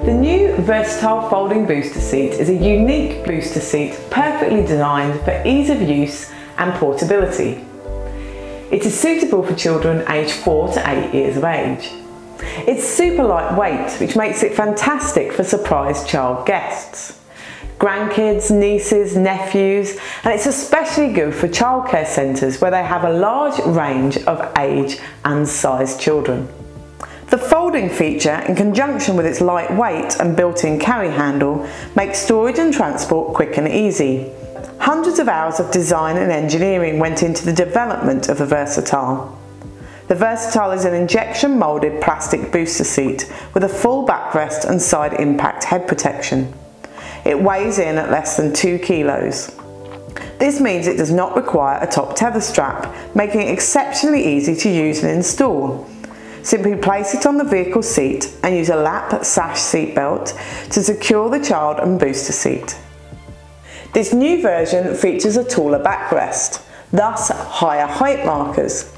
The new versatile folding booster seat is a unique booster seat perfectly designed for ease of use and portability. It is suitable for children aged 4 to 8 years of age. It's super lightweight, which makes it fantastic for surprise child guests, grandkids, nieces, nephews, and it's especially good for childcare centres where they have a large range of age and size children. The folding feature, in conjunction with its light weight and built-in carry handle, makes storage and transport quick and easy. Hundreds of hours of design and engineering went into the development of the Versatile. The Versatile is an injection moulded plastic booster seat with a full backrest and side impact head protection. It weighs in at less than 2 kilos. This means it does not require a top tether strap, making it exceptionally easy to use and install. Simply place it on the vehicle seat and use a lap sash seat belt to secure the child and booster seat. This new version features a taller backrest, thus higher height markers,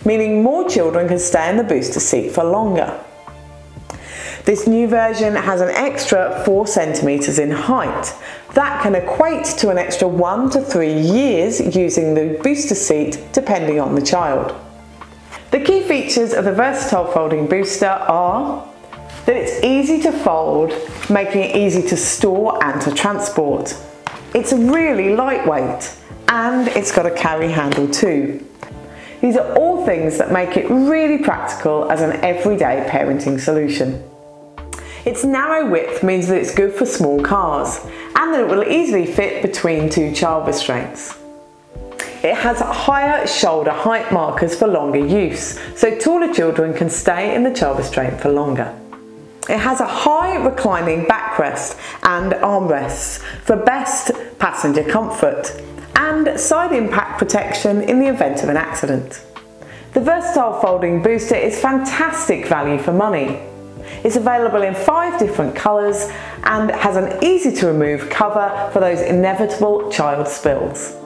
meaning more children can stay in the booster seat for longer. This new version has an extra 4 centimeters in height. That can equate to an extra 1 to 3 years using the booster seat depending on the child. The key features of the Versatile Folding Booster are that it's easy to fold, making it easy to store and to transport. It's really lightweight and it's got a carry handle too. These are all things that make it really practical as an everyday parenting solution. Its narrow width means that it's good for small cars and that it will easily fit between 2 child restraints. It has higher shoulder height markers for longer use, so taller children can stay in the child restraint for longer. It has a high reclining backrest and armrests for best passenger comfort and side impact protection in the event of an accident. The Versatile Folding Booster is fantastic value for money. It's available in 5 different colours and has an easy to remove cover for those inevitable child spills.